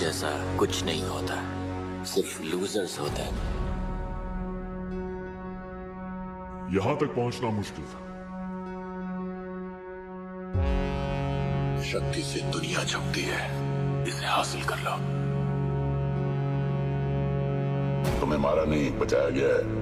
जैसा कुछ नहीं होता, सिर्फ लूजर्स होते हैं। यहां तक पहुंचना मुश्किल था। शक्ति से दुनिया झुकती है, इसे हासिल कर लो। तुम्हें मारा नहीं, बचाया गया है।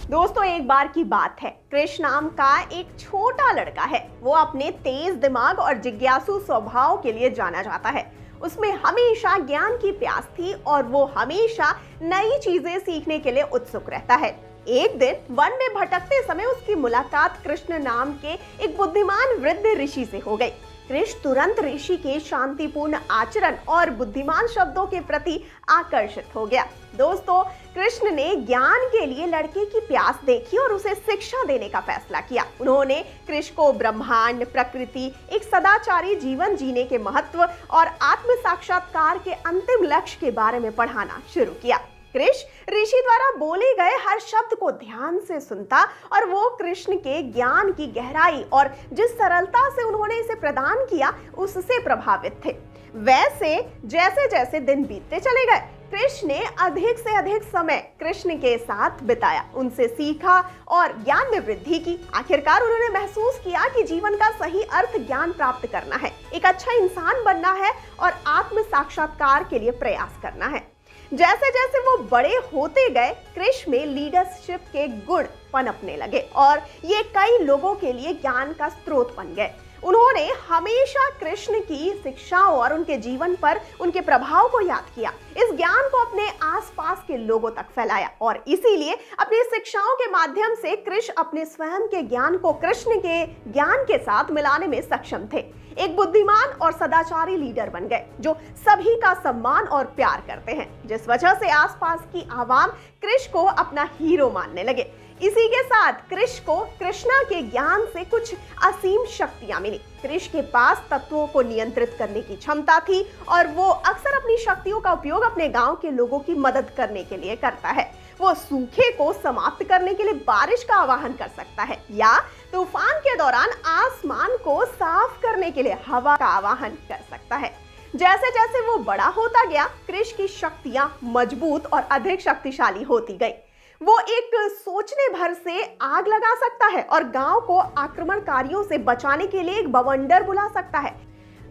दोस्तों, एक बार की बात है, कृष नाम का एक छोटा लड़का है। वो अपने तेज दिमाग और जिज्ञासु स्वभाव के लिए जाना जाता है। उसमें हमेशा ज्ञान की प्यास थी और वो हमेशा नई चीजें सीखने के लिए उत्सुक रहता है। एक दिन वन में भटकते समय उसकी मुलाकात कृष्ण नाम के एक बुद्धिमान वृद्ध ऋषि से हो गई। कृष तुरंत ऋषि के शांतिपूर्ण आचरण और बुद्धिमान शब्दों के प्रति आकर्षित हो गया। दोस्तों, कृष्ण ने ज्ञान के लिए लड़के की प्यास देखी और उसे शिक्षा देने का फैसला किया। उन्होंने कृष को ब्रह्मांड, प्रकृति, एक सदाचारी जीवन जीने के महत्व और आत्म साक्षात्कार के अंतिम लक्ष्य के बारे में पढ़ाना शुरू किया। कृष ऋषि द्वारा बोले गए हर शब्द को ध्यान से सुनता और वो कृष्ण के ज्ञान की गहराई और जिस सरलता से उन्होंने इसे प्रदान किया उससे प्रभावित थे। वैसे जैसे जैसे दिन बीतते चले गए, कृष्ण ने अधिक से अधिक समय कृष्ण के साथ बिताया, उनसे सीखा और ज्ञान में वृद्धि की। आखिरकार उन्होंने महसूस किया कि जीवन का सही अर्थ ज्ञान प्राप्त करना है, एक अच्छा इंसान बनना है और आत्म साक्षात्कार के लिए प्रयास करना है। जैसे जैसे वो बड़े होते गए, कृष में लीडरशिप के गुण पनपने लगे और ये कई लोगों के लिए ज्ञान का स्रोत बन गए। उन्होंने हमेशा कृष्ण की शिक्षाओं और उनके जीवन पर उनके प्रभाव को याद किया, इस ज्ञान को अपने आसपास के लोगों तक फैलाया और इसीलिए अपनी शिक्षाओं के माध्यम से कृष अपने स्वयं के ज्ञान को कृष्ण के ज्ञान के साथ मिलाने में सक्षम थे। एक बुद्धिमान और सदाचारी लीडर बन गए जो सभी का सम्मान और प्यार करते हैं, जिस वजह से आसपास की आवाम कृष को अपना हीरो मानने लगे। इसी के साथ कृष को कृष्णा के ज्ञान से कुछ असीम शक्तियां मिली। कृष के पास तत्वों को नियंत्रित करने की क्षमता थी और वो अक्सर अपनी शक्तियों का उपयोग अपने गांव के लोगों की मदद करने के लिए करता है। वो सूखे को समाप्त करने के लिए बारिश का आवाहन कर सकता है या तूफान के दौरान आसमान को साफ करने के लिए हवा का आवाहन कर सकता है। जैसे जैसे वो बड़ा होता गया, कृष की शक्तियां मजबूत और अधिक शक्तिशाली होती गई। वो एक सोचने भर से आग लगा सकता है और गांव को आक्रमणकारियों से बचाने के लिए एक बवंडर बुला सकता है।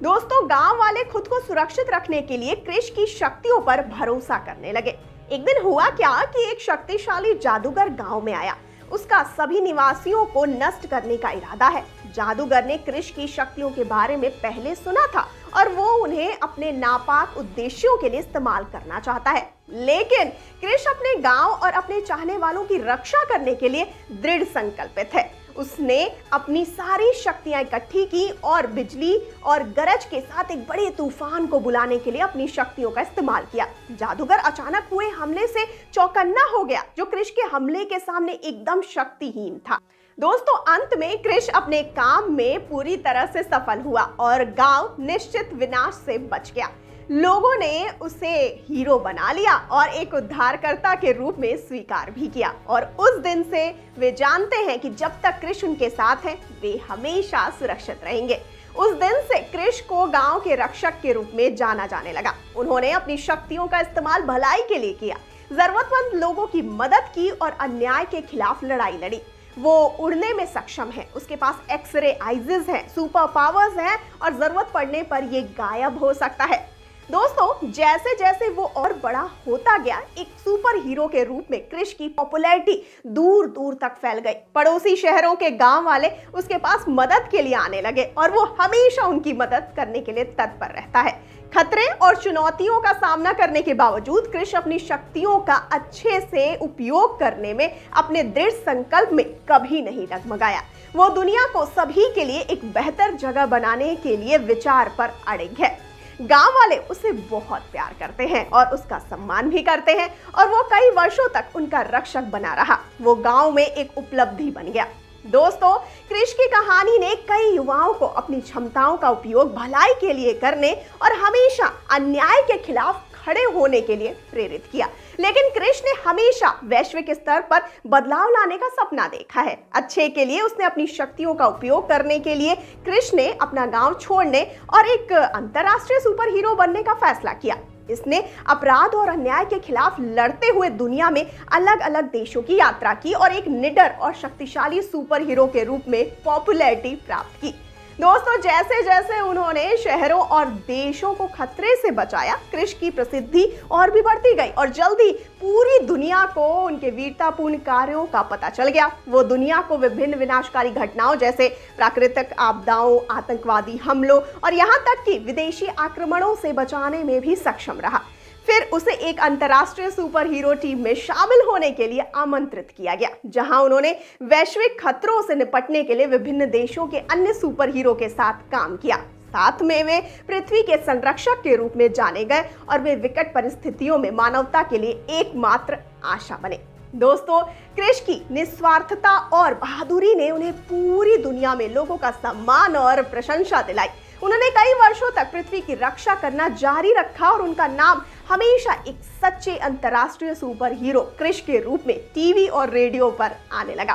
दोस्तों, गांव वाले खुद को सुरक्षित रखने के लिए कृष की शक्तियों पर भरोसा करने लगे। एक दिन हुआ क्या कि एक शक्तिशाली जादूगर गांव में आया। उसका सभी निवासियों को नष्ट करने का इरादा है। जादूगर ने कृष की शक्तियों के बारे में पहले सुना था और वो उन्हें अपने नापाक उद्देश्यों के लिए इस्तेमाल करना चाहता है। लेकिन कृष अपने गांव और अपने चाहने वालों की रक्षा करने के लिए दृढ़ संकल्पित है। उसने अपनी सारी शक्तियां इकट्ठी की और बिजली और गरज के साथ एक बड़े तूफान को बुलाने के लिए अपनी शक्तियों का इस्तेमाल किया। जादूगर अचानक हुए हमले से चौकन्ना हो गया, जो कृष के हमले के सामने एकदम शक्तिहीन था। दोस्तों, अंत में कृष अपने काम में पूरी तरह से सफल हुआ और गांव निश्चित विनाश से बच गया। लोगों ने उसे हीरो बना लिया और एक उद्धारकर्ता के रूप में स्वीकार भी किया और उस दिन से वे जानते हैं कि जब तक कृष उनके साथ हैं, वे हमेशा सुरक्षित रहेंगे। उस दिन से कृष को गांव के रक्षक के रूप में जाना जाने लगा। उन्होंने अपनी शक्तियों का इस्तेमाल भलाई के लिए किया, जरूरतमंद लोगों की मदद की और अन्याय के खिलाफ लड़ाई लड़ी। वो उड़ने में सक्षम है, उसके पास एक्सरे आइज़ हैं, सुपर पावर्स हैं और जरूरत पड़ने पर ये गायब हो सकता है। दोस्तों, जैसे जैसे वो और बड़ा होता गया, एक सुपर हीरो के रूप में कृष की पॉपुलैरिटी दूर दूर तक फैल गई। पड़ोसी शहरों के गांव वाले उसके पास मदद के लिए आने लगे और वो हमेशा उनकी मदद करने के लिए तत्पर रहता है। खतरे और चुनौतियों का सामना करने के बावजूद कृष अपनी शक्तियों का अच्छे से उपयोग करने में अपने दृढ़ संकल्प में कभी नहीं डगमगाया। वो दुनिया को सभी के लिए एक बेहतर जगह बनाने के लिए विचार पर अड़िग है। गांव वाले उसे बहुत प्यार करते हैं और उसका सम्मान भी करते हैं और वो कई वर्षों तक उनका रक्षक बना रहा। वो गांव में एक उपलब्धि बन गया। दोस्तों, कृष की कहानी ने कई युवाओं को अपनी क्षमताओं का उपयोग भलाई के लिए करने और हमेशा अन्याय के खिलाफ खड़े होने के लिए प्रेरित किया। लेकिन कृष्ण ने हमेशा वैश्विक स्तर पर बदलाव लाने का सपना देखा है। अच्छे के लिए उसने अपनी शक्तियों का उपयोग करने के लिए कृष्ण ने अपना गांव छोड़ने और एक अंतरराष्ट्रीय सुपर हीरो बनने का फैसला किया। इसने अपराध और अन्याय के खिलाफ लड़ते हुए दुनिया में अलग अलग देशों की यात्रा की और एक निडर और शक्तिशाली सुपर हीरो के रूप में पॉपुलैरिटी प्राप्त की। दोस्तों, जैसे जैसे उन्होंने शहरों और देशों को खतरे से बचाया, कृष्ण की प्रसिद्धि और भी बढ़ती गई और जल्दी पूरी दुनिया को उनके वीरतापूर्ण कार्यों का पता चल गया। वो दुनिया को विभिन्न विनाशकारी घटनाओं जैसे प्राकृतिक आपदाओं, आतंकवादी हमलों और यहाँ तक कि विदेशी आक्रमणों से बचाने में भी सक्षम रहा। फिर उसे एक अंतर्राष्ट्रीय सुपर हीरो टीम में शामिल होने के लिए आमंत्रित किया गया, जहां उन्होंने वैश्विक खतरों से निपटने के लिए विभिन्न देशों के अन्य सुपर हीरो के साथ काम किया। साथ में वे पृथ्वी के संरक्षक के रूप में जाने गए और वे विकट परिस्थितियों में मानवता के लिए एकमात्र आशा बने। दोस्तों, कृष्ण की निस्वार्थता और बहादुरी ने उन्हें पूरी दुनिया में लोगों का सम्मान और प्रशंसा दिलाई। उन्होंने कई वर्षों तक पृथ्वी की रक्षा करना जारी रखा और उनका नाम हमेशा एक सच्चे अंतर्राष्ट्रीय सुपर हीरो कृष्ण के रूप में टीवी और रेडियो पर आने लगा।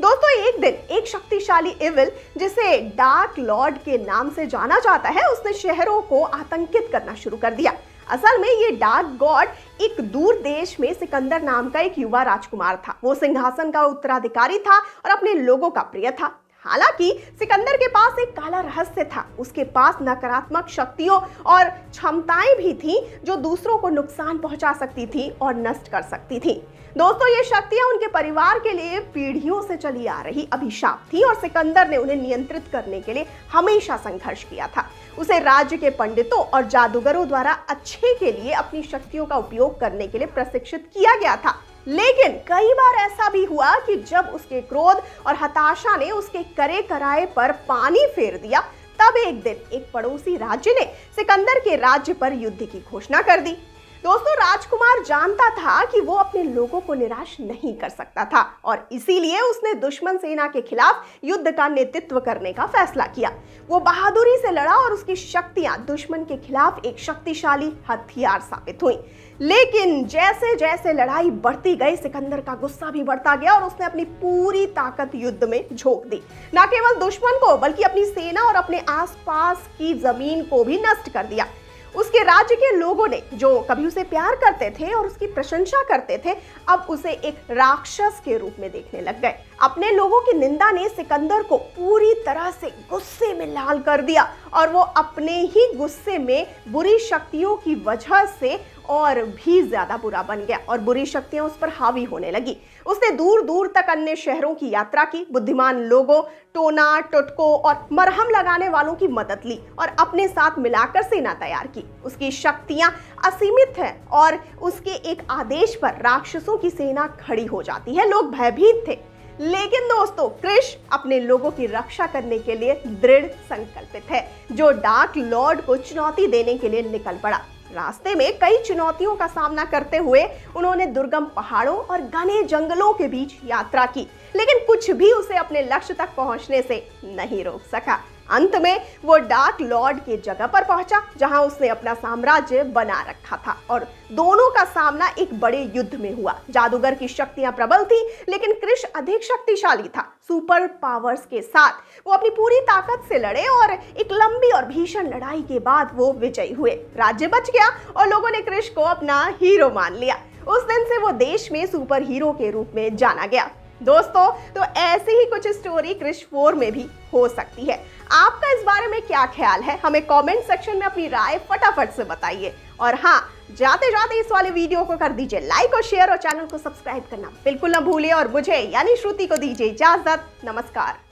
दोस्तों, एक दिन एक शक्तिशाली इविल, जिसे डार्क लॉर्ड के नाम से जाना जाता है, उसने शहरों को आतंकित करना शुरू कर दिया। असल में ये डार्क गॉड एक दूर देश में सिकंदर नाम का एक युवा राजकुमार था। वो सिंहासन का उत्तराधिकारी था और अपने लोगों का प्रिय था। हालांकि सिकंदर के पास एक काला रहस्य था। उसके पास नकारात्मक शक्तियों और क्षमताएं भी थीं जो दूसरों को नुकसान पहुंचा सकती थी और नष्ट कर सकती थी। दोस्तों, ये शक्तियां उनके परिवार के लिए पीढ़ियों से चली आ रही अभिशाप थी और सिकंदर ने उन्हें नियंत्रित करने के लिए हमेशा संघर्ष किया था। उसे राज्य के पंडितों और जादूगरों द्वारा अच्छे के लिए अपनी शक्तियों का उपयोग करने के लिए प्रशिक्षित किया गया था। लेकिन कई बार ऐसा भी हुआ कि जब उसके क्रोध और हताशा ने उसके करे कराए पर पानी फेर दिया, तब एक दिन एक पड़ोसी राज्य ने सिकंदर के राज्य पर युद्ध की घोषणा कर दी। दोस्तों, राजकुमार जानता था कि वो अपने लोगों को निराश नहीं कर सकता था और इसीलिए उसने दुश्मन सेना के खिलाफ युद्ध का नेतृत्व करने का फैसला किया। वो बहादुरी से लड़ा और उसकी शक्तियां दुश्मन के खिलाफ एक शक्तिशाली हथियार साबित हुई। लेकिन जैसे जैसे लड़ाई बढ़ती गई, सिकंदर का गुस्सा भी बढ़ता गया और उसने अपनी पूरी ताकत युद्ध में झोंक दी। न केवल दुश्मन को बल्कि अपनी सेना और अपने आसपास की जमीन को भी नष्ट कर दिया। उसके राज्य के लोगों ने, जो कभी उसे प्यार करते थे और उसकी प्रशंसा करते थे, अब उसे एक राक्षस के रूप में देखने लग गए। अपने लोगों की निंदा ने सिकंदर को पूरी तरह से गुस्से में लाल कर दिया और वो अपने ही गुस्से में बुरी शक्तियों की वजह से और भी ज्यादा बुरा बन गया और बुरी शक्तियां उस पर हावी होने लगी। उसने दूर दूर तक अन्य शहरों की यात्रा की, बुद्धिमान लोगों, टोना टोटकों और मरहम लगाने वालों की मदद ली और अपने साथ मिलाकर सेना तैयार की। उसकी शक्तियां असीमित हैं और उसके एक आदेश पर राक्षसों की सेना खड़ी हो जाती है। लोग भयभीत थे, लेकिन दोस्तों, कृष्ण अपने लोगों की रक्षा करने के लिए दृढ़ संकल्पित है, जो डार्क लॉर्ड को चुनौती देने के लिए निकल पड़ा। रास्ते में कई चुनौतियों का सामना करते हुए उन्होंने दुर्गम पहाड़ों और घने जंगलों के बीच यात्रा की, लेकिन कुछ भी उसे अपने लक्ष्य तक पहुंचने से नहीं रोक सका। अंत में वो डार्क लॉर्ड के जगह पर पहुंचा, जहां उसने अपना साम्राज्य बना रखा था और दोनों का सामना एक बड़े युद्ध में हुआ। जादूगर की शक्तियां प्रबल थी, लेकिन कृष्ण अधिक शक्तिशाली था। सुपर पावर्स के साथ वो अपनी पूरी ताकत से लड़े और एक लंबी और भीषण लड़ाई के बाद वो विजयी हुए। राज्य बच गया और लोगों ने कृष्ण को अपना हीरो मान लिया। उस दिन से वो देश में सुपर हीरो के रूप में जाना गया। दोस्तों, तो ऐसी ही कुछ स्टोरी कृष्ण 4 में भी हो सकती है। आपका इस बारे में क्या ख्याल है? हमें कमेंट सेक्शन में अपनी राय फटाफट से बताइए। और हाँ, जाते जाते इस वाले वीडियो को कर दीजिए लाइक और शेयर और चैनल को सब्सक्राइब करना बिल्कुल ना भूलिए और मुझे यानी श्रुति को दीजिए इजाजत। नमस्कार।